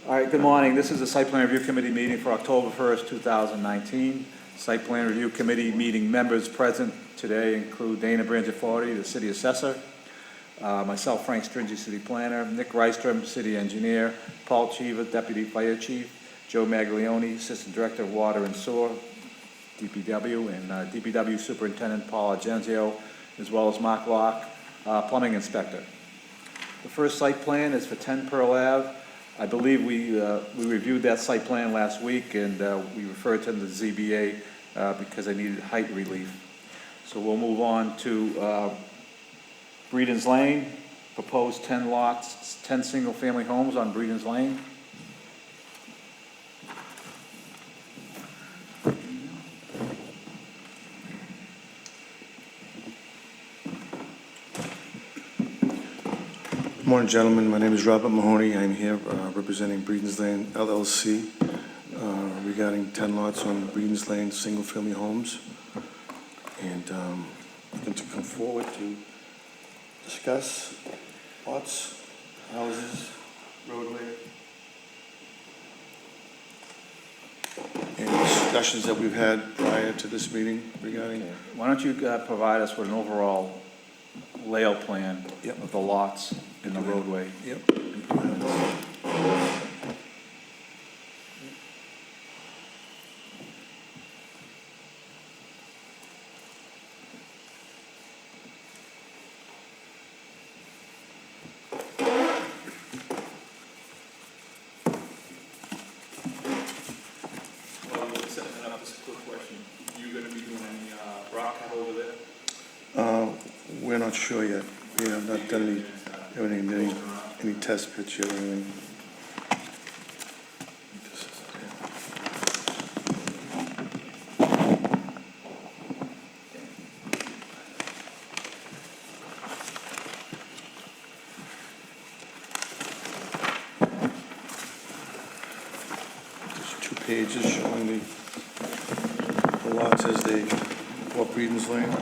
All right, good morning. This is the Site Plan Review Committee meeting for October 1st, 2019. Site Plan Review Committee meeting members present today include Dana Brangiforti, the City Assessor, myself, Frank Stringy, City Planner, Nick Rystrom, City Engineer, Paul Cheever, Deputy Fire Chief, Joe Maglione, Assistant Director of Water and Sewer, DPW, and DPW Superintendent Paul Agenzio, as well as Mark Locke, Plumbing Inspector. The first site plan is for 10 Pearl Ave. I believe we reviewed that site plan last week, and we referred to the ZBA because they needed height relief. So we'll move on to Breeden's Lane, proposed 10 lots, 10 single-family homes on Breeden's Lane. Good morning, gentlemen. My name is Robert Mahoney. I'm here representing Breeden's Lane LLC regarding 10 lots on Breeden's Lane, single-family homes. And looking to come forward to discuss lots, houses, roadway, and discussions that we've had prior to this meeting regarding. Okay. Why don't you provide us with an overall layout plan of the lots in the roadway? Yep. We're not sure yet. We have not done any test pits yet or anything. There's 2 pages showing the lots as they go up Breeden's Lane.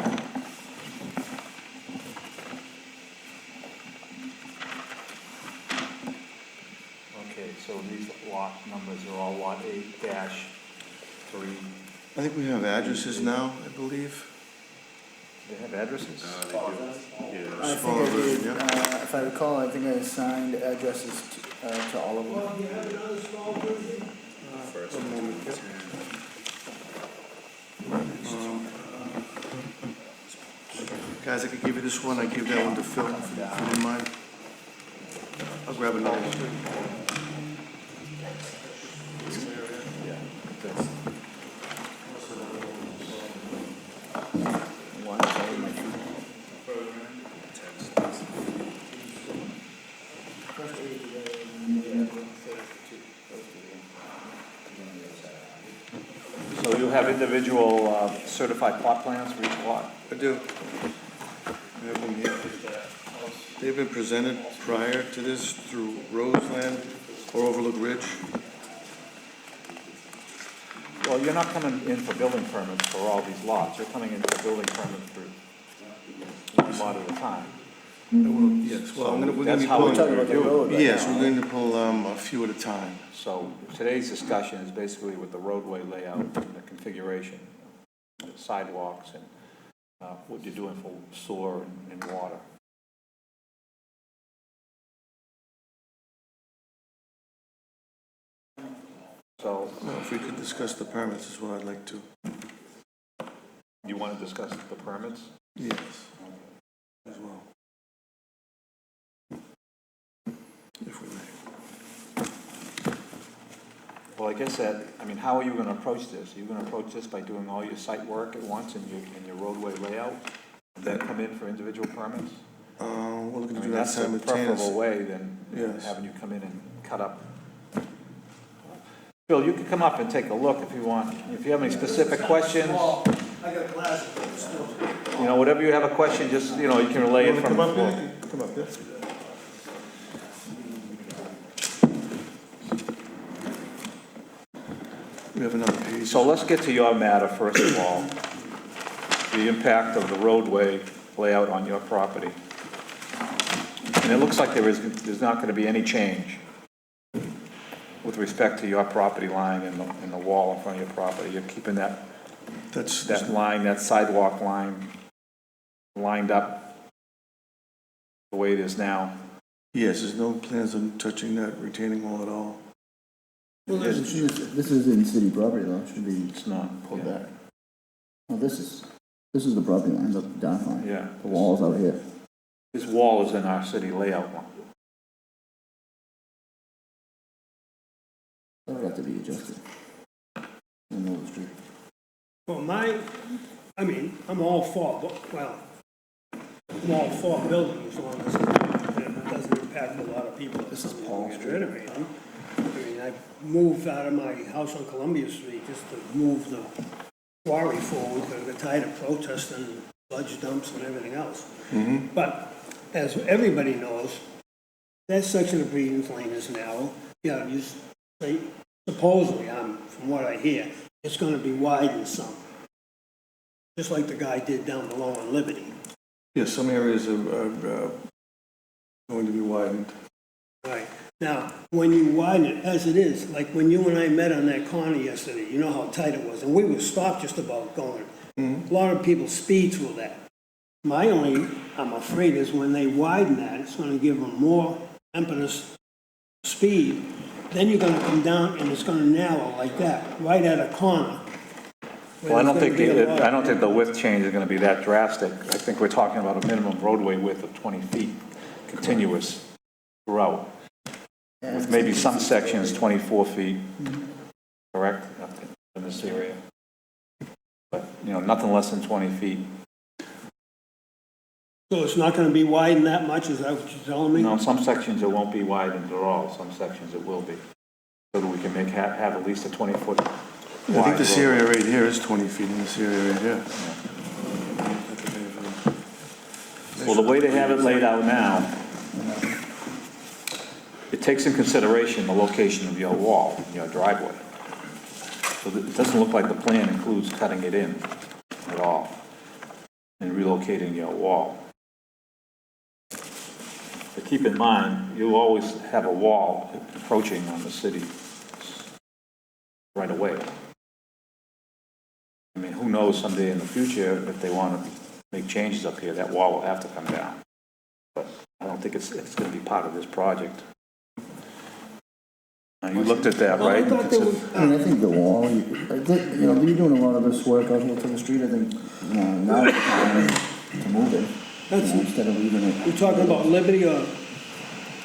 So these lot numbers are all lot 8-3. I think we have addresses now, I believe. They have addresses? I think I did, if I recall, I think I assigned addresses to all of them. One moment. Guys, I could give you this one. I give that one to Phil, if you don't mind. I'll grab another one. So you have individual certified plot plans for each lot? I do. I have them here. They've been presented prior to this through Roseland or Overlook Ridge. Well, you're not coming in for building permits for all these lots. You're coming in for building permits for one lot at a time. Yes, well, we're going to That's be how we're pulling. talking about the road. Yes, we're going to pull a few at a time. So today's discussion is basically with the roadway layout and the configuration, the sidewalks, and what you're doing for sewer and water. So Well, if we could discuss the permits is what I'd like to. you want to discuss the permits? Yes, as well. If we may. Well, like I said, I mean, how are you going to approach this? Are you going to approach this by doing all your site work at once in your roadway layout, and then come in for individual permits? We're looking I to mean, do that that's a simultaneously. preferable way than Yes. having you come in and cut up. Bill, you can come up and take a look if you want. If you have any specific questions, I got glasses. you know, whatever you have a question, just, you know, you can relay it from Come the up floor. here. Come up here. We have another page. So let's get to your matter first of all. The impact of the roadway layout on your property. And it looks like there's not going to be any change. respect to your property line and the wall in front of your property, you're keeping that line, that sidewalk line lined up the way it is now? Yes, there's no plans on touching that retaining wall at all. Well, this is in city property though, should be It's not. pulled back. Well, this is the property line, the dock line. Yeah. The wall's out here. This wall is in our city layout one. That would have to be adjusted. In Middle Street. Well, I'm all for, I'm all for building as long as it doesn't impact a lot of people. This is Paul Get Street. rid of it. I mean, I moved out of my house on Columbia Street just to move the quarry forward because they're tired of protesting sludge dumps and everything else. But as everybody knows, that section of Breedens Lane is narrow. Yeah, you say, supposedly, from what I hear, it's gonna be widened some. Just like the guy did down below on Liberty. Yes, some areas are going to be widened. Right. Now, when you widen it, as it is, like when you and I met on that corner yesterday, you know how tight it was, and we were stopped just about going. A lot of people speed through that. I'm afraid, is when they widen that, it's gonna give them more impetus, speed, then you're gonna come down and it's gonna narrow like that, right at a corner. Well, I don't think the width change is gonna be that drastic. I think we're talking about a minimum roadway width of 20 feet continuous throughout, with maybe some sections 24 feet, correct, in this area? But, nothing less than 20 feet. So it's not gonna be widened that much, is that what you're telling me? No, some sections it won't be widened at all, some sections it will be. So that we can have at least a 20-foot wide I think this roadway. area right here is 20 feet in this area right here. Well, the way they have it laid out now, it takes in consideration the location of your wall, your driveway. So it doesn't look like the plan includes cutting it in at all and relocating your wall. But keep in mind, you always have a wall encroaching on the city right away. I mean, who knows someday in the future if they want to make changes up here, that wall will have to come down. But I don't think it's going to be part of this project. Now, you looked at that, right? I thought there was, I think the wall, you're doing a lot of this work out here to the street, I think, now it's time to move it. Instead of leaving it. you're talking about Liberty or,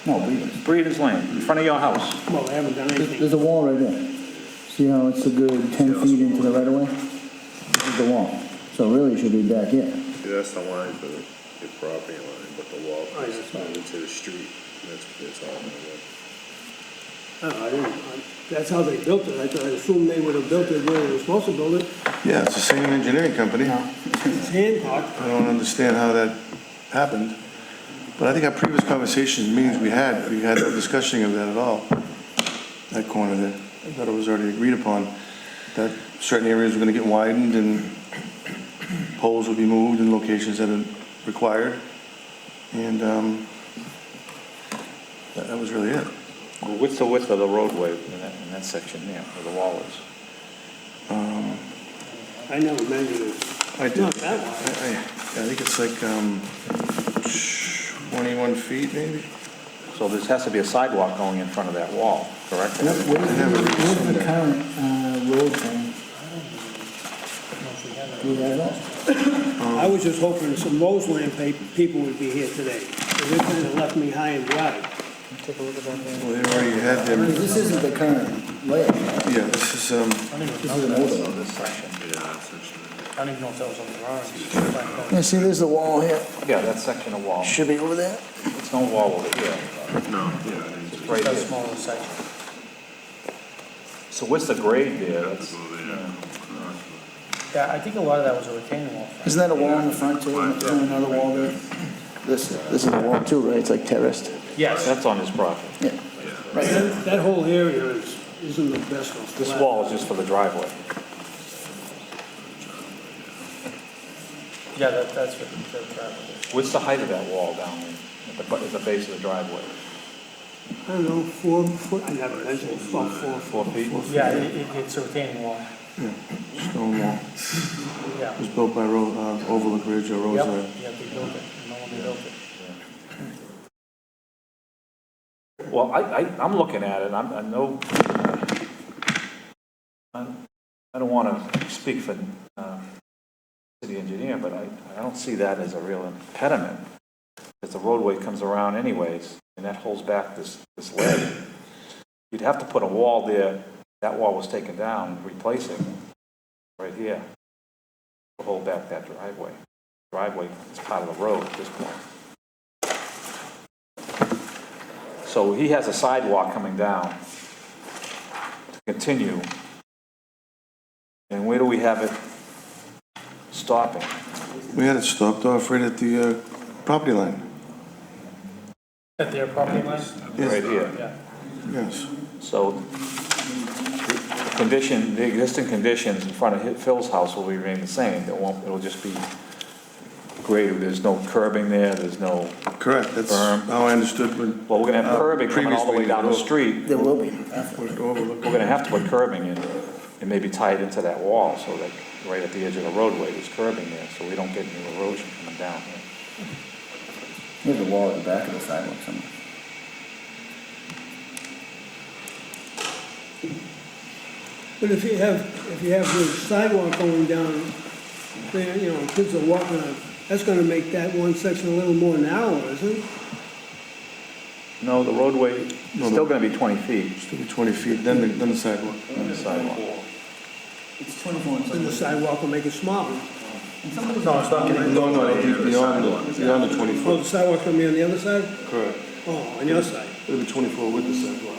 No, Breeders. Breeders' Lane, in front of your house. well, they haven't done anything. There's a wall right there. See how it's a good 10 feet into the right of way? This is the wall. So really it should be back here. Yeah, that's the line for the property line, but the wall is into the street. That's all. I didn't, that's how they built it. I assumed they would have built it where they were supposed to build it. Yeah, it's the same engineering company. It's Hancock. I don't understand how that happened. But I think our previous conversations, meetings we had no discussion of that at all. That corner there. I thought it was already agreed upon that certain areas were going to get widened and poles would be moved in locations that are required. And that was really it. Well, what's the width of the roadway in that section there, where the wall is? I never measured it. I did. Not that wide. I think it's like 21 feet maybe. So there has to be a sidewalk going in front of that wall, correct? Where's the current road thing? Do you have that? I was just hoping some Roseland people would be here today. They kind of left me high and dry. Take a look at that there. Well, they already had them. This isn't the current layout. Yeah, this is, This is an older one. This section. I don't even know if that was on the drawings. Yeah, see, there's the wall here. Yeah, that section of wall. Should be over there. There's no wall over here. No, It's right That's here. smaller section. So what's the grade there? That's, Yeah, I think a lot of that was a retaining wall. Isn't that a wall in the front too? And another wall there? This is a wall too, right? It's like terraced. Yes. that's on his property. Yeah. Right there. That whole area isn't the best one. This wall is just for the driveway. Yeah, that's what the driveway is. What's the height of that wall down there at the base of the driveway? I don't know, 4 foot, I never measured, it's about 4 feet. 4 feet? Yeah, it's a retaining wall, Stone wall. yeah. It was built by Overlook Ridge or Yep, Rosa. yeah, they built it, no one built it. Well, I'm looking at it, I know, I don't want to speak for city engineer, but I don't see that as a real impediment. Because the roadway comes around anyways, and that holds back this ledge. You'd have to put a wall there, that wall was taken down, replace it, right here, to hold back that driveway. Driveway is part of the road at this point. So he has a sidewalk coming down to continue. And where do we have it stopping? We had it stopped off right at the property line. At their property line? Right here. Yeah. Yes. So the condition, the existing conditions in front of Phil's house will remain the same. It'll just be graded. There's no curbing there, there's no, Correct, that's Berm. how I understood when. well, we're gonna have curbing coming all the way down the previously, street. There will be. Overlook. We're gonna have to put curbing in and maybe tie it into that wall so that right at the edge of the roadway, there's curbing there, so we don't get any erosion coming down here. There's a wall at the back of the sidewalk somewhere. But if you have the sidewalk going down, then, you know, kids are walking on, that's gonna make that one section a little more narrow, isn't it? No, the roadway is still gonna be 20 feet Still be 20 feet, then the sidewalk. on the sidewalk. It's 24 and And the sidewalk will make it smaller. No, it's not gonna, No, beyond the 20 Oh, foot. the sidewalk's gonna be on the other side? Correct. Oh, on your side. It'll be 24 with the sidewalk.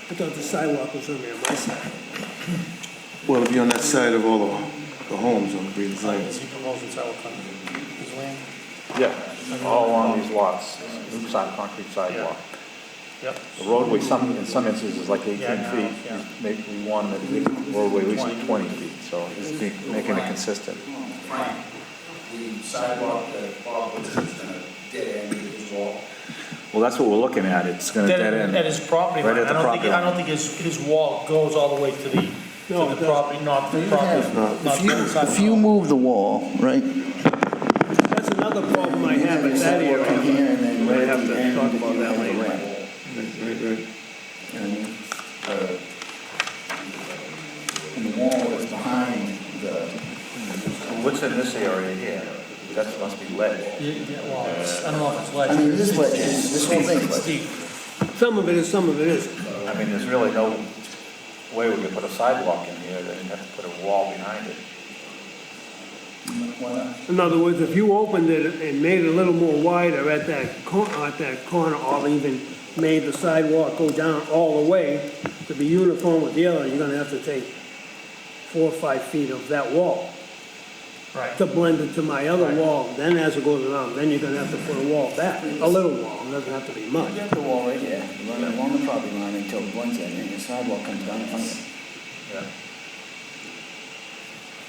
I thought the sidewalk was gonna be on my side. Well, it'll be on that side of all the homes on Green's Lane. is he proposing sidewalk on his land? Yeah, all along these lots, new concrete sidewalk. Yep. The roadway, in some instances, is like 18 Yeah, I know, feet. yeah. Maybe we want the roadway at least 20 feet, so it's making it consistent. The sidewalk that Bob was just gonna dead end his wall. Well, that's what we're looking at, it's gonna dead At end. his property Right line, at the property I line. don't think his wall goes all the way to the No, it doesn't. property, not the You property. have, not if you, the sidewalk. if you move the wall, right? That's another problem I have at that Sidewalk from area. here and then Might right have at the to end, talk about you that have the later. ramp. Right. You know what I mean? And the wall is behind the, What's in this area here? That must be ledge. Yeah, well, I don't know if it's ledge. I mean, this ledge is, this whole thing is It's ledge. steep. Some of it is, some of it isn't. I mean, there's really no way we could put a sidewalk in here, then you'd have to put a wall behind it. Why not? In other words, if you opened it and made it a little more wider at that corner, or even made the sidewalk go down all the way to be uniform with the other, you're gonna have to take 4 or 5 feet of that wall Right. to blend it to my other wall. Then as it goes around, then you're gonna have to put a wall back, a little wall, it doesn't have to be much. You have the wall right here, you run along the property line until it blends in, and your sidewalk comes down in front of it. Yeah.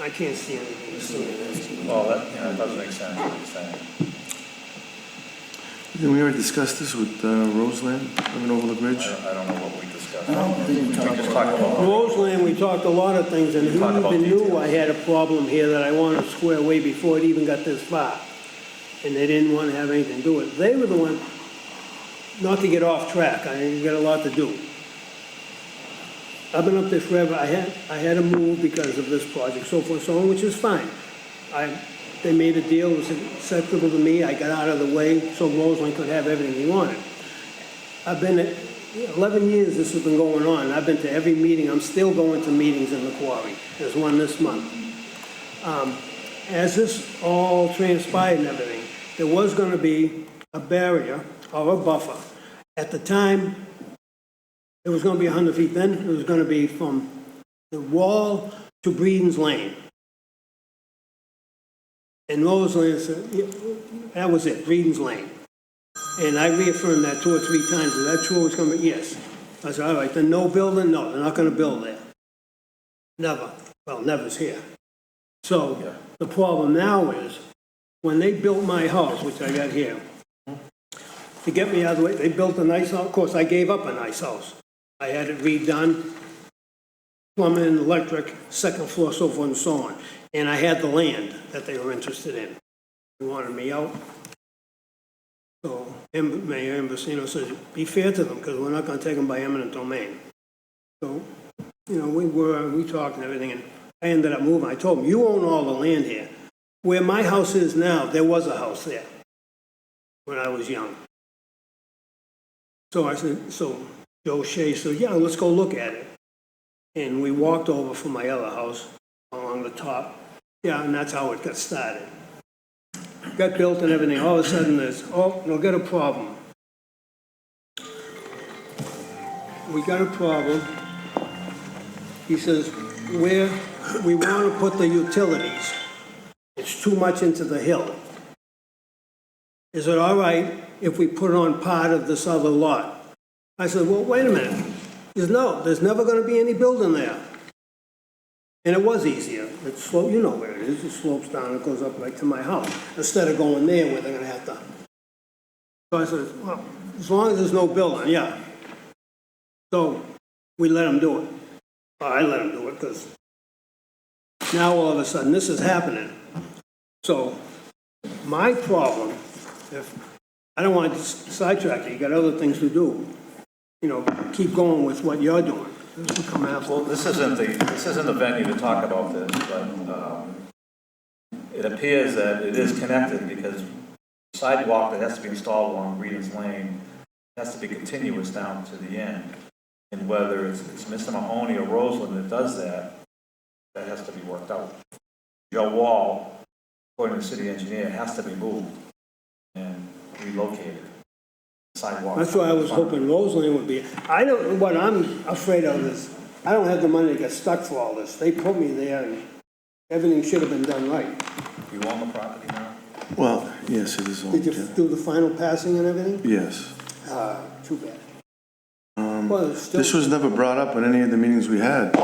I can't see anything. Well, that does make sense, what you're saying. Didn't we already discuss this with Roseland, Overlook Ridge? I don't know what we discussed. I don't think we talked We just about talked that. about. Roseland, we talked a lot of things, and he Talked about even knew details. I had a problem here that I wanted to square away before it even got this far. And they didn't want to have anything to do with it. They were the one, not to get off track, I got a lot to do. I've been up there forever, I had to move because of this project, so forth, so on, which is fine. They made a deal, it was acceptable to me, I got out of the way, so Roseland could have everything he wanted. I've been at, 11 years this has been going on, I've been to every meeting, I'm still going to meetings in the quarry. There's one this month. As this all transpired and everything, there was gonna be a barrier or a buffer. At the time, it was gonna be 100 feet, then it was gonna be from the wall to Breeden's Lane. And Roseland said, yeah, that was it, Breeden's Lane. And I reaffirmed that 2 or 3 times, is that true, it was gonna be, yes. I said, all right, then no building, no, they're not gonna build there. Never, well, never's here. So, the problem now is, when they built my house, which I got here, to get me out of the way, they built a nice house. Of course, I gave up a nice house. I had it redone, plumbing, electric, second floor, so forth and so on. And I had the land that they were interested in. They wanted me out. So Mayor Ambrosino said, be fair to them, because we're not gonna take them by eminent domain. So, you know, we talked and everything, and I ended up moving. I told them, you own all the land here. Where my house is now, there was a house there when I was young. So I said, so Joe Shea said, yeah, let's go look at it. And we walked over from my other house along the top. Yeah, and that's how it got started. Got built and everything. All of a sudden there's, oh, we'll get a problem. We got a problem. He says, we want to put the utilities. It's too much into the hill. Is it all right if we put it on part of this other lot? I said, well, wait a minute. He says, no, there's never going to be any building there. And it was easier. It slopes, you know where it is. It slopes down, it goes up right to my house, instead of going there where they're going to have to. So I said, well, as long as there's no building, yeah. So we let them do it. Well, I let them do it because now all of a sudden this is happening. So my problem, if I don't want to sidetrack you, you got other things to do. You know, keep going with what you're doing. This will come after. Well, this isn't the venue to talk about this, but it appears that it is connected because the sidewalk that has to be installed along Green's Lane has to be continuous down to the end. And whether it's Mr. Mahoney or Roseland that does that, that has to be worked out. Your wall, according to the city engineer, has to be moved and relocated. Sidewalk. That's why I was hoping Roseland would be. What I'm afraid of is, I don't have the money to get stuck for all this. They put me there and everything should have been done right. You own the property now? Well, yes, it is owned, Did you yeah. do the final passing and everything? Yes. Too bad. Well, it's still. This was never brought up in any of the meetings we had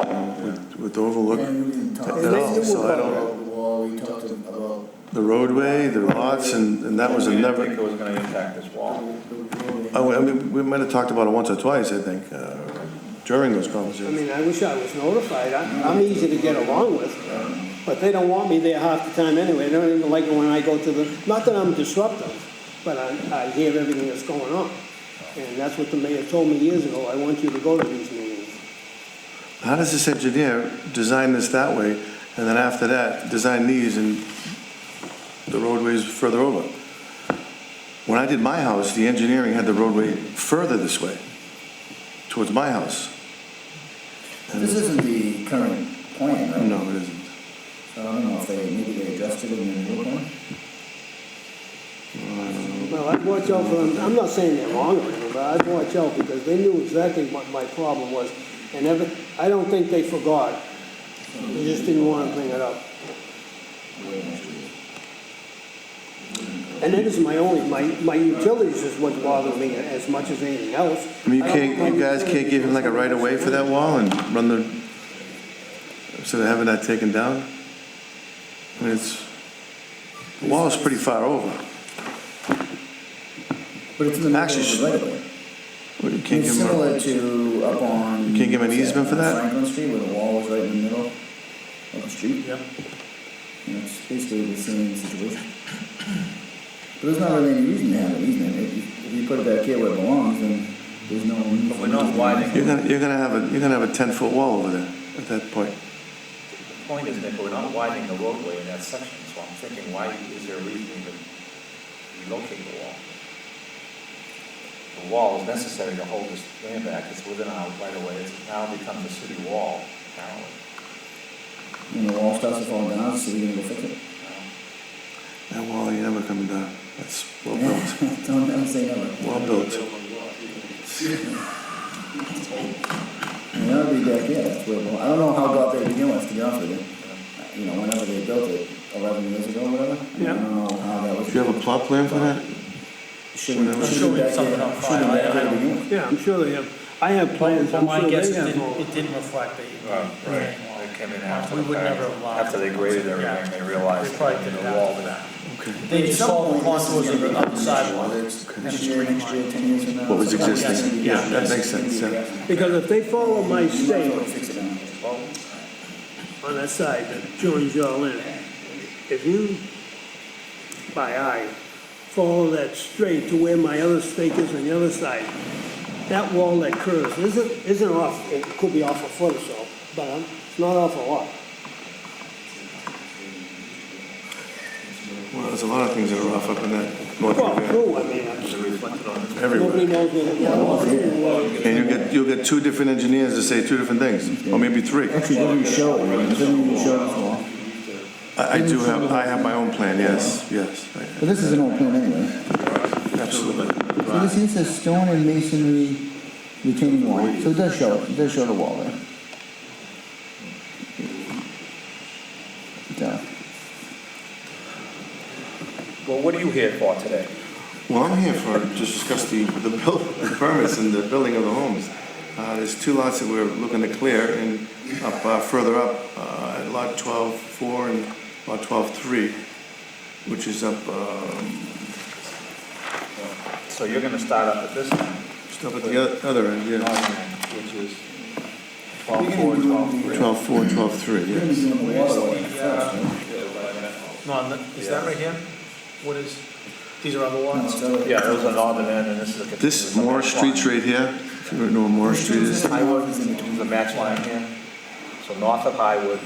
with Overlook And we didn't talk at all, so I don't, about the wall, we talked about the roadway, the lots, and that was a We didn't never, think it was going to impact this wall. I mean, we might have talked about it once or twice, I think, during those I conversations. mean, I wish I was notified. I'm easy to get along with, but they don't want me there half the time anyway. They don't even like it when I go to the, not that I'm disruptive, but I hear everything that's going on. And that's what the mayor told me years ago. I want you to go to these meetings. How does this engineer design this that way, and then after that, design these and the roadways further over? When I did my house, the engineering had the roadway further this way, towards my house. This isn't the current plan, right? No, it isn't. So I don't know if maybe they adjusted it in the new plan. Well, I'd watch out for them. I'm not saying they're wrong or anything, but I'd watch out because they knew exactly what my problem was. And I don't think they forgot. They just didn't want to bring it up. And it is my utilities is what bothers me as much as anything else. I mean, you guys can't give him like a right of way for that wall and run the, instead of having that taken down? I mean, the wall is pretty far over. But it's in the middle of Actually, the right of way. Well, you can't It's give him similar to up on. You can't give an easement for that? Franklin Street, where the wall is right in the middle of the street. Yeah. And it's basically the same situation. But there's not really any reason to have an easement. If you put it back here where it belongs, then there's no. But we're not widening. You're gonna have a 10-foot wall over there at that point. The point is, Nick, we're not widening the roadway in that section, so I'm thinking, why is there a reason to even relocate the wall? The wall is necessary to hold this land back. It's within our right of way. It's now becomes a city wall, apparently. When the wall starts to fall down, so you're gonna go fix it. That wall ain't never coming down. That's well built. Don't ever say never. Well built. And that'll be back here, that's where, I don't know how it got there to begin with, to be honest with you. You know, whenever they built it, 11 years ago or whatever. Yeah. I don't know how that was. Do you have a plot plan for that? Shouldn't I'm sure we have back something here- on shouldn't file. back here to begin with. Yeah, I'm sure they have. I have plans. But I'm my sure guess they is have all. it didn't reflect that you. They came in after We the would fact. never allow. After they graded everything, they realized We probably that did the it wall after was that. They just saw the contours of the sidewalk. Whether it's this year, next year, 10 years from now. What was something like that. existing? Yeah, that makes sense, yeah. Because if they follow my state Fix it down. on that side that joins y'all in, if you, by eye, follow that straight to where my other stake is on the other side, that wall that curves isn't off, it could be off a foot or so, but it's not off a lot. Well, there's a lot of things that are off up in that north Well, area, true, I mean, nobody everywhere. knows where the wall is. And you'll get two different engineers to say two different things, or maybe three. Actually, what do you show? It doesn't even show this wall. I have my own plan, yes. But this is an old plan anyway. Absolutely. So this here says stone and masonry retaining wall. So it does show it. It does show the wall there. Yeah. Well, what are you here for today? Well, I'm here to discuss the permits and the building of the homes. There's two lots that we're looking to clear, and further up, at lot 12-4 and lot 12-3, which is up, So you're gonna start up at this end, just up at the other end, yeah. which is 12-4, 12-3. 12-4, 12-3, You're gonna be yes. doing the water line first, right? No, is that right here? What is, these are other No, lots? it's other- Yeah, those are northern end, and this is a. This Morris Street's right here, if you know where Morris Street is. Highwood is the match line here. So north of Highwood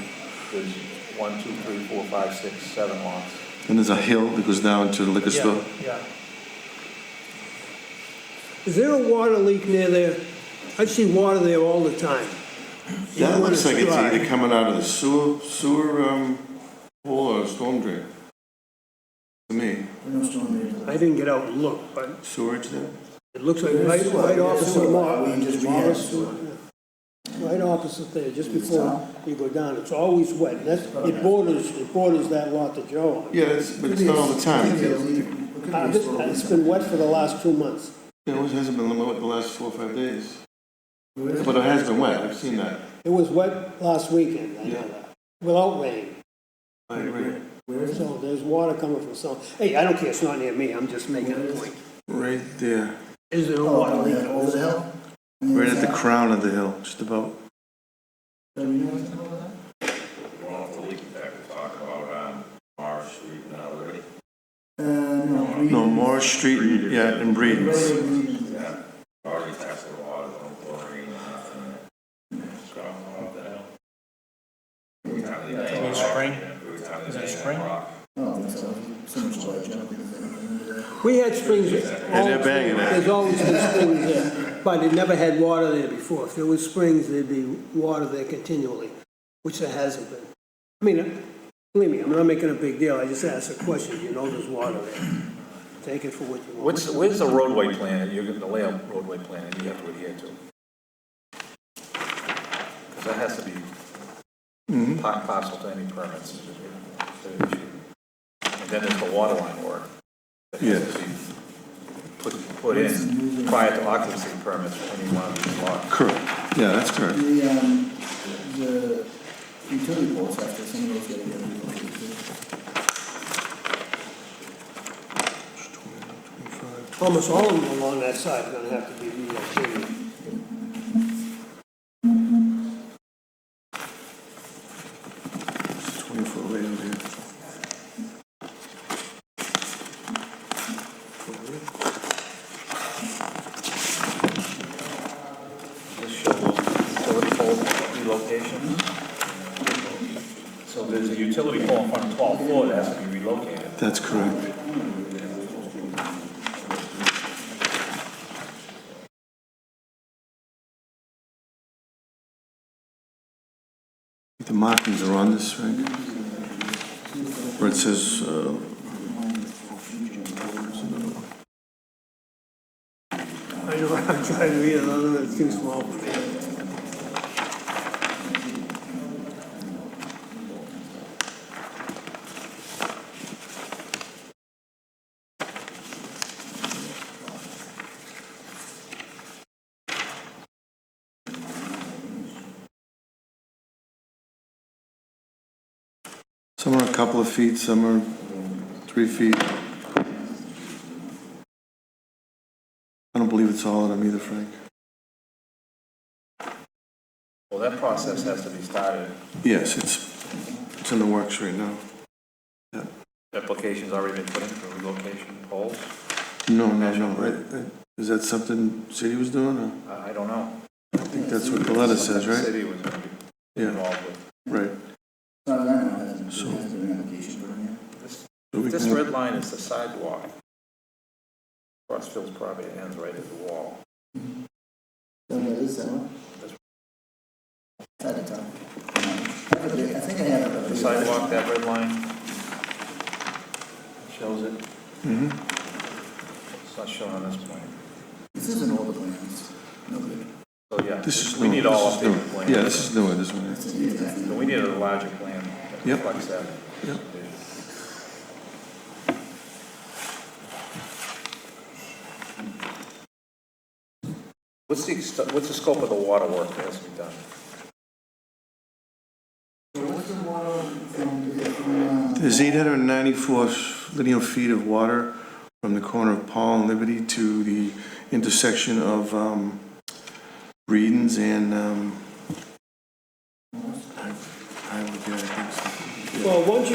is 1, 2, 3, 4, 5, 6, 7 lots. And there's a hill that goes down to the liquor store. Yeah. Is there a water leak near there? I see water there all the time. That Even when looks like it's dry. either coming out of the sewer hole or a storm drain. To me, No storm drains. I didn't get out and look, but sewage there? it looks like right opposite We just Morris. rehabbed. Right opposite there, just before you go down, it's always wet, and that's, it borders that lot that you're on. Yeah, but it's not all the time. It's been wet for the last 2 months. It hasn't been wet the last 4 or 5 days. But it has been wet, I've seen that. It was wet last weekend, I know that, without rain. I agree. So there's water coming from some, hey, I don't care, it's not near me, I'm just making a point. Right there, Is there a Oh, water leak? over the hill? right at the crown of the hill, just about. So you know anything about that? We'll have to leave that, we'll talk about, Mars Street now already. No. No, Morris Street, yeah, and Breedens. Yeah, already tested the water, no chlorine, nothing. It's gone off the hill. In the spring? Is it spring? I don't think so. So much ledge, I don't think there's anything under there. We had springs, they're banging it. there's always been springs there, but it never had water there before. If there was springs, there'd be water there continually, which there hasn't been. I mean, believe me, I'm not making a big deal, I just asked a question, you know there's water there. Take it for what you want. Where's the roadway plan, that you're gonna, the layout roadway plan that you have to adhere to? Because that has to be part and parcel to any permits. And then there's the water line work. That has to be put in prior to occupancy permits for any one of these lots. Correct, yeah, that's correct. The utility poles have to, some of those gotta get relocated too. Almost all of them along that side are gonna have to be relocated. It's 20-foot layout here. This shows utility pole relocation. So there's a utility pole in front of 12 floor that has to be relocated. That's correct. The markings are on this, right? Where it says, I know, I'm trying to read it, I don't know, it's too small for me. some are a couple of feet, some are 3 feet. I don't believe it's all of them either, Frank. Well, that process has to be started. Yes, it's in the works right now. Yeah. Application's already been put in for relocation polls. No. Is that something city was doing, or? I don't know. I think that's what the letter says, The right? city was going to be Yeah, involved with. right. No, no, no, hasn't been an application put in yet. So we This can- red line is the sidewalk. Cross Phil's property ends right at the wall. So, yeah, this is that one? At the top. I think I have The a. sidewalk, that red line shows it. Mhm. It's not shown on this plan. This isn't all the plans. No good. So, yeah, This is we new. need all This is new. updated plans. Yeah, this is newer, this one, yeah. So we need a larger plan that Yep. reflects that. Yep. What's the scope of the water work that has to be done? So what's the water from, is it from, There's 894 linear feet of water from the corner of Paul and Liberty to the intersection of Breedens and I would get, I think so. Well, once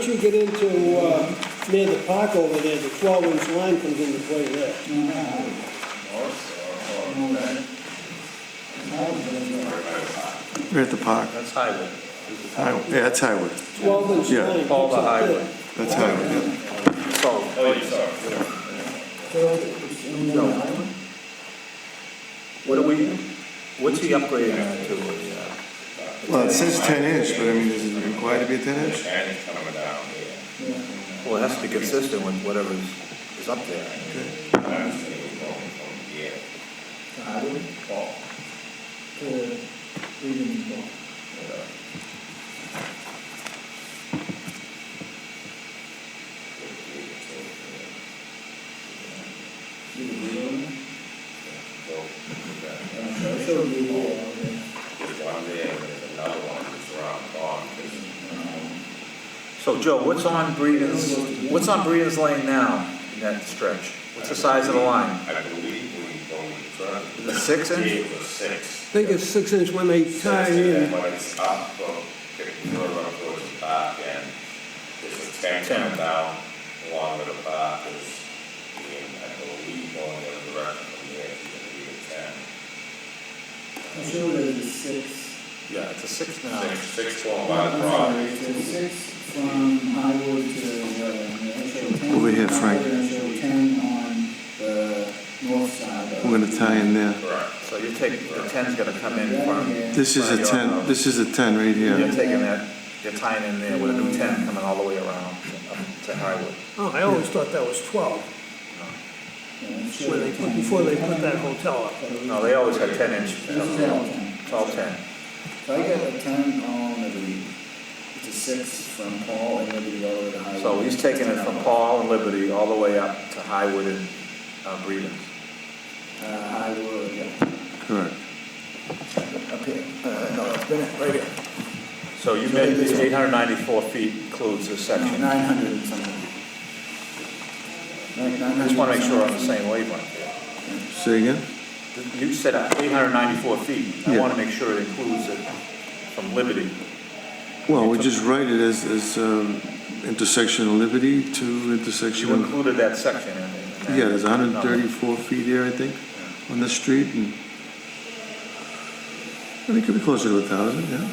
you get into, near the park over there, the 12-inch line comes into play there. Right at the park. That's highway. Yeah, that's Highwood. 12-inch Yeah. line. Call the comes up there. highway. That's Highwood, yeah. So, what's he upgrading that to? Well, it says 10 inch, but I mean, is it required to be a 10 inch? And it's coming down, yeah. Well, it has to be consistent with whatever is up there. Highwood? So, Joe, what's on Breeders Lane now in that stretch? What's the size of the line? I believe we don't try. Is it 6 inch? It was 6. I think it's 6-inch when they tie in. But it's up, getting further up towards the back end. There's a 10 coming down along with the back is, I believe, going the other direction from there, it's gonna be a 10. I'm sure there's a 6. Yeah, it's a 6 now. 6 going by the I'm property. sorry, it's a 6 from Highwood to, I show 10. Over here, Frank. I show 10 on the north side of. We're gonna tie in there. Correct. So you take, the 10's gonna come in from. This is a 10, this is a 10 right You're here. taking that, you're tying in there with a new 10 coming all the way around up to Highwood. Oh, I always thought that was 12, when they put, before they put that hotel up. No, they always had 10 inch. This is all 10. It's all 10. So I get a 10 on Liberty. It's a 6 from Paul and Liberty all the way to Highwood. So he's taking it from Paul and Liberty all the way up to Highwood and Breeders. Highwood, yeah. Correct. Up here. No, it's been right here. So you made the 894 feet includes this section. 900 and something. I just want to make sure I'm the same wavelength here. Say again? You said 894 feet. I Yeah. want to make sure it includes it from Liberty. Well, we just write it as intersection of Liberty to You intersection of, included that section in there. yeah, there's 134 feet here, I think, on the street, and I think it could be closer to 1,000, yeah.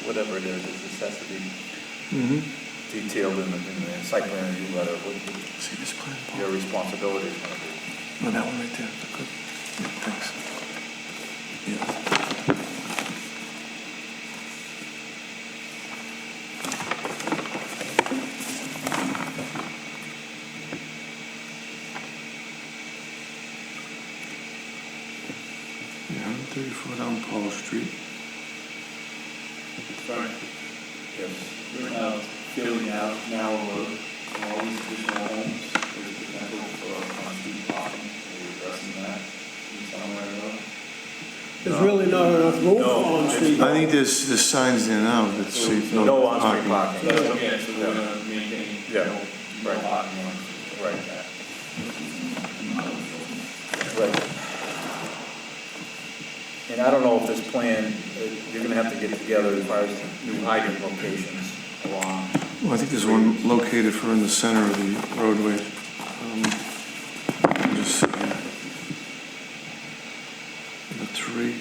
Whatever it is, it just has to be Mm-hmm. detailed in the site plan review letter, what See this plan, Paul? your responsibility is going to be. No, that one right there, good. Yeah, thanks. Yeah. Yeah, 134 down Paul Street. Yes. We're now filling out now all these additional homes, there's potential for on-street parking, are we addressing that in some way or another? There's really not enough room for on-street. I think there's signs there now that say No no on-street parking. parking. So, yeah, so we're gonna maintain, Yeah. no parking on. Right. Right. And I don't know if this plan, you're gonna have to get together as far as new hydrant locations along. Well, I think there's one located for in the center of the roadway. Just the three.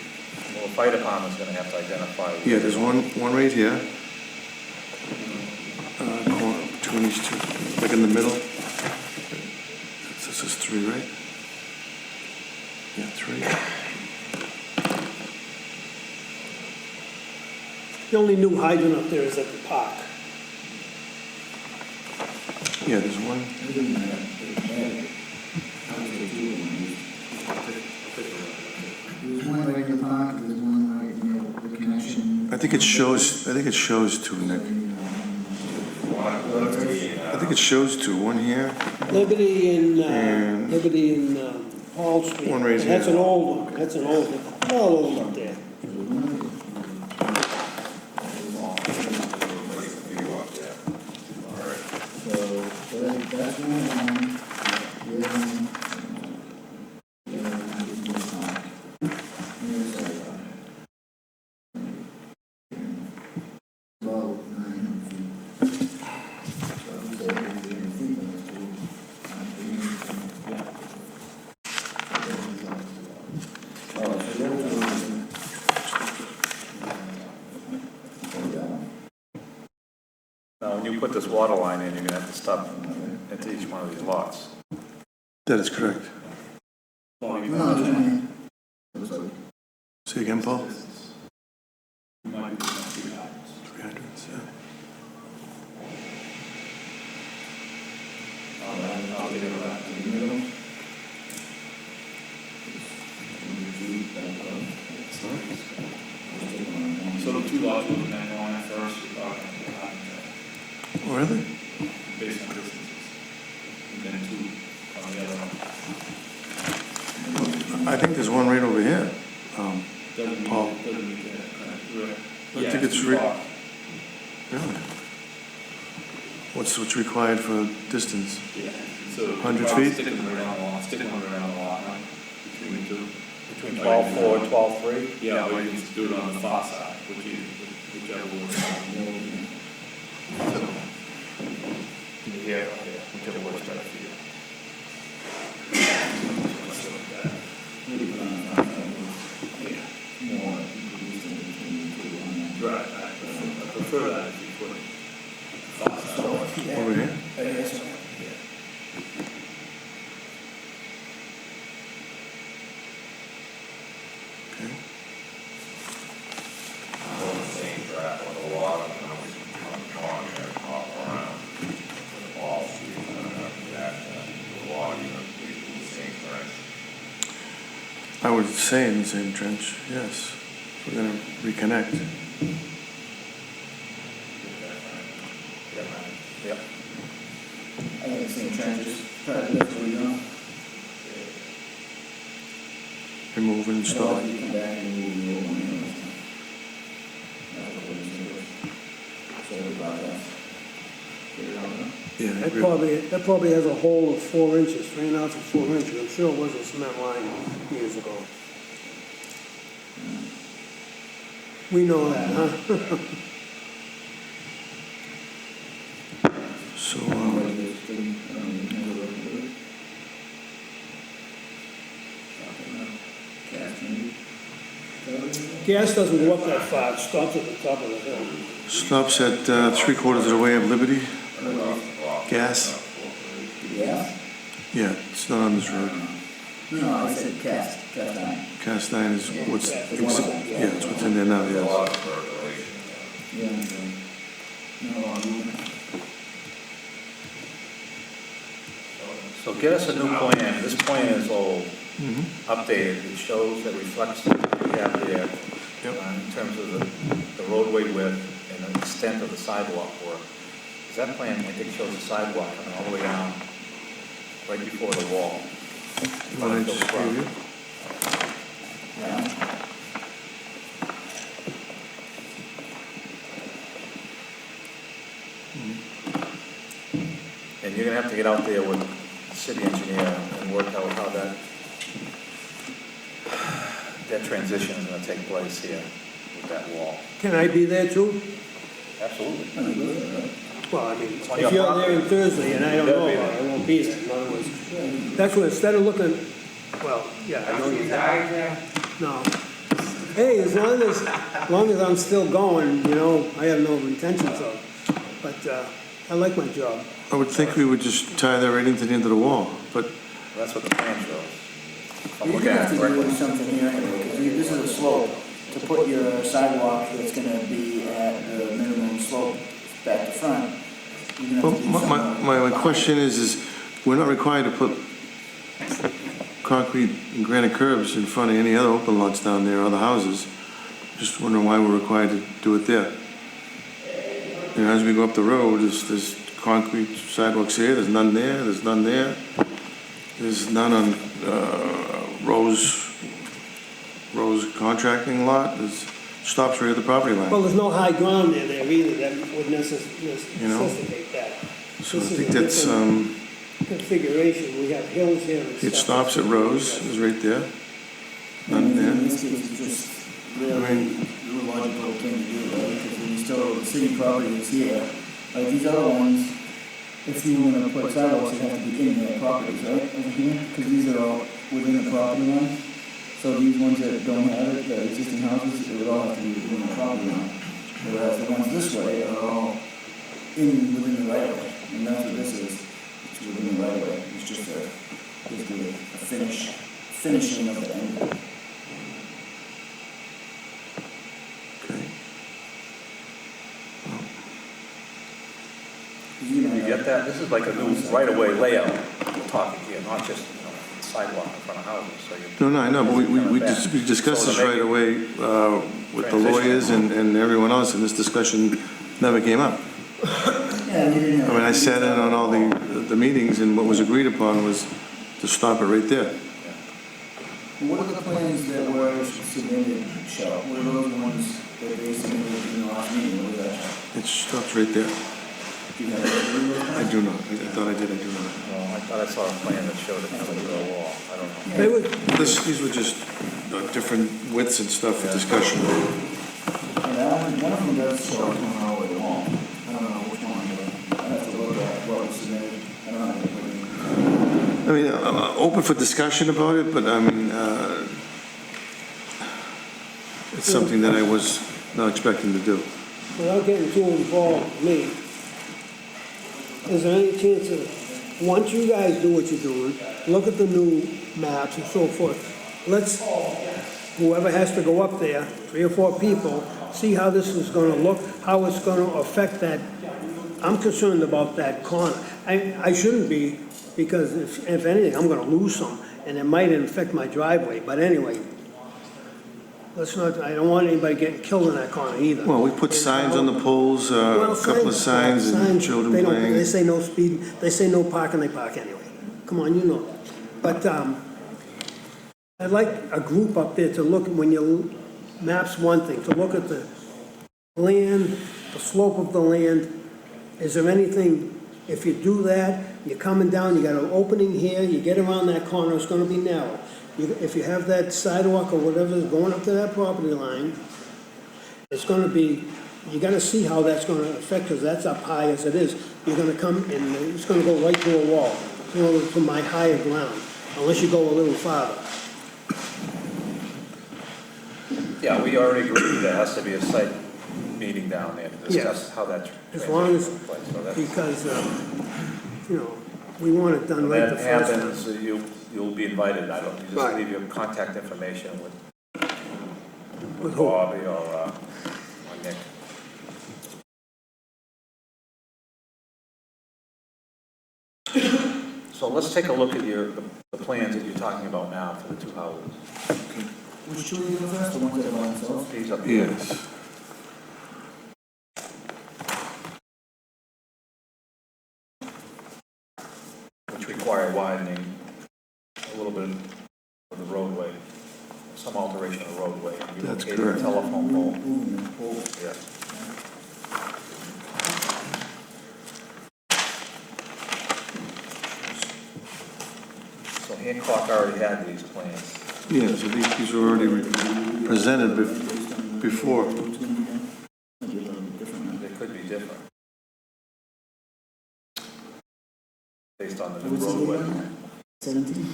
Well, the fire department's gonna have to identify. Yeah, there's one right here. Corner between these two, like in the middle. This is three, right? Yeah, three. The only new hydrant up there is at the park. Yeah, there's one. There's one right in the park, there's one right near the connection. I think it shows two, Nick. I think it shows two, one here. Liberty and, And- Liberty and, Hall Street. One right That's here. an old one, that's an old one. They're all old up there. So that's one, the other one. The other one is the park. Here's the park. About 900 feet. So I'm saying, we're feet on the two. Oh, so there's Now, when you put this water line in, you're gonna have to stop into each one of these lots. That is correct. no, there's one. Looks like Say again, Paul? We might be doing 3 hydrants. 3 hydrants, yeah. I'll take it back to the middle. So the 2 lots we're looking at going at first, we're talking about Oh, really? based on distances. And then 2 on the other one. I think there's one right over here. Doesn't meet, Paul. doesn't meet that, right? I Yeah, think it's too far. Really? What's required for distance? Yeah, so. 100 feet? Stick them around the lot, stick them around the lot line between the 2. Between 12.4 and 12.3? Yeah, or you can do it on the far side, whichever works. Yeah, whichever works better for you. Right, I prefer that if you put far side. Over here? Okay. Same track with a lot of them, on there, all around. All streets, that, a lot of them, we do the same trench. I would say in the same trench, yes. We're gonna reconnect. Yep. I think the same trenches, try to lift where you go. Remove and install. You come back and move the old one anyways. That's what we're gonna do. Sorry about that. Get it out now. Yeah, I That agree. probably has a hole of 4 inches, 3.5 to 4 inches. I'm sure it was a cement line years ago. We know that, huh? So, Gas doesn't go up that far, it stops at the top of the hill. stops at 3/4 of the way of Liberty. Gas? Yeah? Yeah, it's not on this road. No, I said cast iron. Cast iron is what's, yeah, it's what's in there now, A yes. lot of percolation. Yeah. No, So get us a new plan. This plan is all updated. It shows that reflects what we have there Yep. in terms of the roadway width and the extent of the sidewalk work. 'Cause that plan, I think, shows the sidewalk coming all the way down, right before the wall. What I just gave you? yeah. you're gonna have to get out there with the city engineer and work out how that transition is gonna take place here with that wall. Can I be there too? Absolutely. Well, I mean, It's on if your you're property. there on Thursday and I don't You'll know be about it, I won't be there. In other words, that's what, instead of looking, well, yeah, I know you died there. No. Hey, as long as I'm still going, you know, I have no intentions of, but, I like my job. I would think we would just tie that right into the end of the wall, but That's what the plan shows. I'm You're looking gonna at have it to do correctly. something here anyway, because this is a slope. To put your sidewalk that's gonna be at the minimum slope back to front, you're well, gonna have to do something. my question is we're not required to put concrete and granite curbs in front of any other open lots down there, other houses. Just wondering why we're required to do it there. You know, as we go up the road, there's concrete sidewalks here, there's none there, there's none there. There's none on Rose contracting lot, there's stops right at the property Well, line. there's no high ground there either that would You know, necessitate that. So I This is think a that's, different configuration, we have hills here and it stuff. stops at Rose, is right there. None In there. this case, it's just really illogical thing to do, right? Because when you still, the city property is here, like these other ones, if you want to put sidewalks, they have to be in their properties, right, over here? Because these are all within the property line. So these ones that don't have it, the existing houses, it would all have to be within the property line. Whereas the ones this way are all within the right of way. And that's what this is, it's within the right of way. It's just basically a finishing of the end. Okay. You get that? This is like a new right-of-way layout we're talking here, not just, sidewalk in front of houses, so you. No, I know, but we discussed this right away with the lawyers and everyone else, and this discussion never came up. Yeah, you didn't have. I mean, I sat in on all the meetings, and what was agreed upon was to stop it right there. What are the plans that were submitted, Shel? What are those ones that they submitted in the last meeting? What is that? It stops right there. Do you have a I do not. I thought I did, I do not. No, I thought I saw a plan that showed it coming to the wall, I don't know. They would, These were just different widths and stuff for discussion. One of them does show it coming all the way along. I don't know which one, but I have to look at what was submitted. I don't have to put it in. I mean, I'm open for discussion about it, but I mean, it's something that I was not expecting to do. without getting too involved, me, is there any chance of, once you guys do what you're doing, look at the new maps and so forth, let's, whoever has to go up there, 3 or 4 people, see how this is gonna look, how it's gonna affect that. I'm concerned about that corner. I shouldn't be, because if anything, I'm gonna lose some, and it might affect my driveway, but anyway, let's not, I don't want anybody getting killed in that corner either. Well, we put signs on the poles, Well, a couple of signs and children they don't- playing. They say no speed, they say no parking, they park anyway. Come on, you know. But, I'd like a group up there to look, when you, maps one thing, to look at the land, the slope of the land. Is there anything, if you do that, you're coming down, you got an opening here, you get around that corner, it's gonna be narrow. If you have that sidewalk or whatever is going up to that property line, it's gonna be, you gotta see how that's gonna affect, because that's up high as it is. You're gonna come and it's gonna go right to a wall, you know, to my higher ground, unless you go a little farther. Yeah, we already agreed there has to be a site meeting down there to discuss how that As long as, transition took place. So that's- because, you know, we want it done When right the that first time. happens, you'll be invited, I don't, you just Right. leave your contact information with With who? Bobby or Nick. So let's take a look at the plans that you're talking about now for the 2 houses. Which two are you doing first, the ones that are by themselves? These up here. Yes. Which require widening a little bit of the roadway, some alteration of the roadway. You That's located a correct. telephone pole. Moving the pole. Yeah. Hancock already had these plans. Yeah, so these were already presented before. Road's gonna be done? Might be a little bit different now. They could be different. Based on the new What's the date roadway. on that? 17?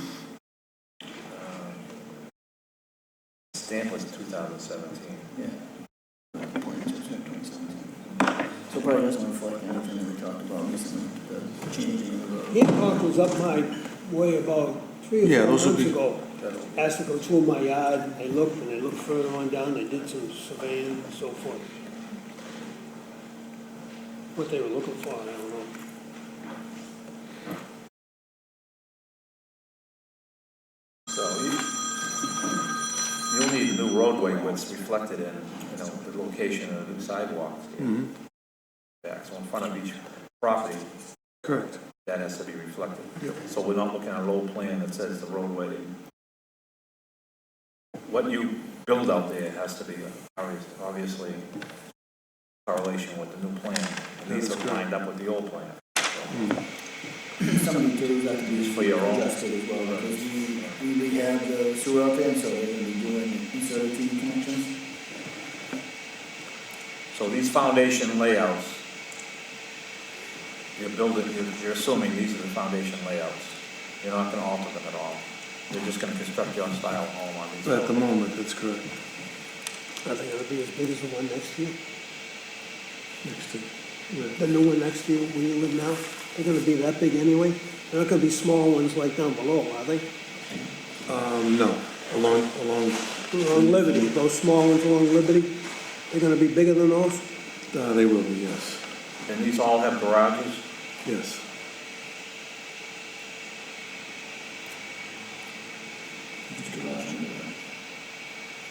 Stamp was 2017. Yeah. So probably doesn't reflect anything that we talked about recently, the changing of the road. Hancock was up my way about 3 or Yeah, 4 those would months be- ago. Asked to go through my yard, they looked, and they looked further on down, they did some surveying and so forth. What they were looking for, I don't know. So you'll need new roadway widths reflected in, the location of the new sidewalks. Mhm. Yeah, so in front of each property, Correct. that has to be reflected. Yep. So we're not looking at a road plan that says the roadway. What you build out there has to be obviously correlation with the new plan. And these are lined up with the old plan. Some of the utilities have to be For your own. adjusted as well, because we rehab the sewer out there, so they're gonna be doing inserted TV connections. So these foundation layouts, you're assuming these are the foundation layouts. You're not gonna alter them at all. You're just gonna construct your own style home on these. At the moment, that's correct. Are they gonna be as big as the one next to you? Next to, yeah. The new one next to you, where you live now? They're gonna be that big anyway? They're not gonna be small ones like down below, are they? No, along, Along Liberty, those small ones along Liberty, they're gonna be bigger than those? they will be, yes, And these all have garages? yes.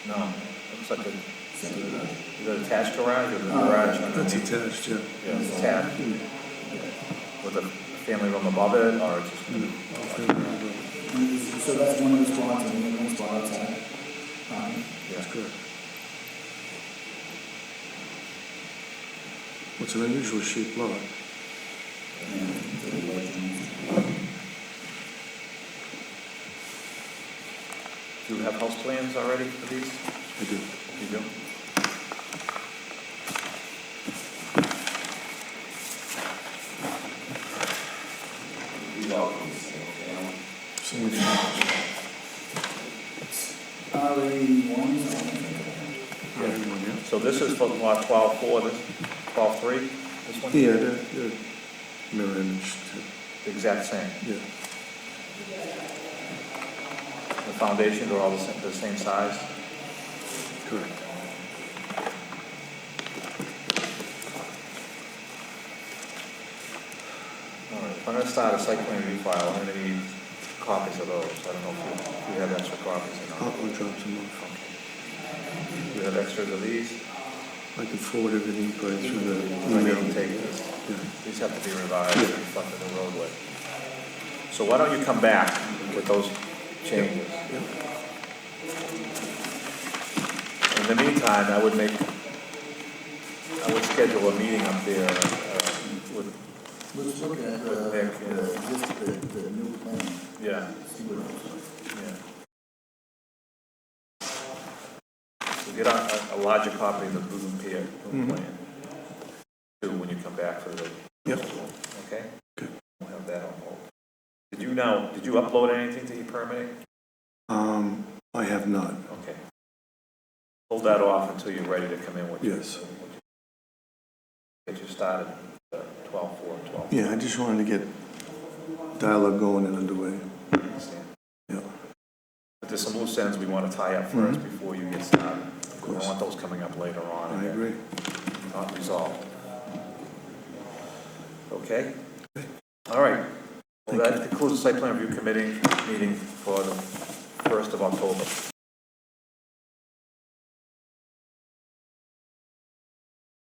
No. Looks like is it attached garage or the garage? That's underneath? attached, yeah. Yeah, it's attached. With a family room above it, or it's just? So that's one of the spots, and then one spot outside. That's correct. What's an unusual shaped lot? Do you have house plans already for these? I do. You do? These all come the same family. Same thing. Everyone, yeah? So this is for lot 12-4, this, 12-3, this one? Yeah, they're mirror image, The exact same. yeah. The foundations are all the same size? Correct. All right, if I'm gonna start a site plan review file, I'm gonna need copies of those. I don't know if you have extra copies or not. I'll drop some off. Do you have extras of these? I can forward everything right through the I email. can take this. Yeah. These have to be revised to reflect the roadway. So why don't you come back with those changes? In the meantime, I would schedule a meeting up there with, Let's look at With Nick, yeah. the new plan. yeah, See what else. yeah. So get a larger copy of the blue pier plan, too, when you come back for the, Yep. okay? Okay. We'll have that on hold. Did you upload anything to e-permitting? I have not, Okay. Hold that off until you're ready to come in with. Yes. Get you started, 12-4, 12. yeah, I just wanted to get dialogue going and underway, I understand. yeah. But there's some loose ends we want to tie up first before you get started. We don't want those coming up later on. I and they're agree. Not resolved. Okay? All right. Well, that concludes the site plan review committee meeting for the 1st of October.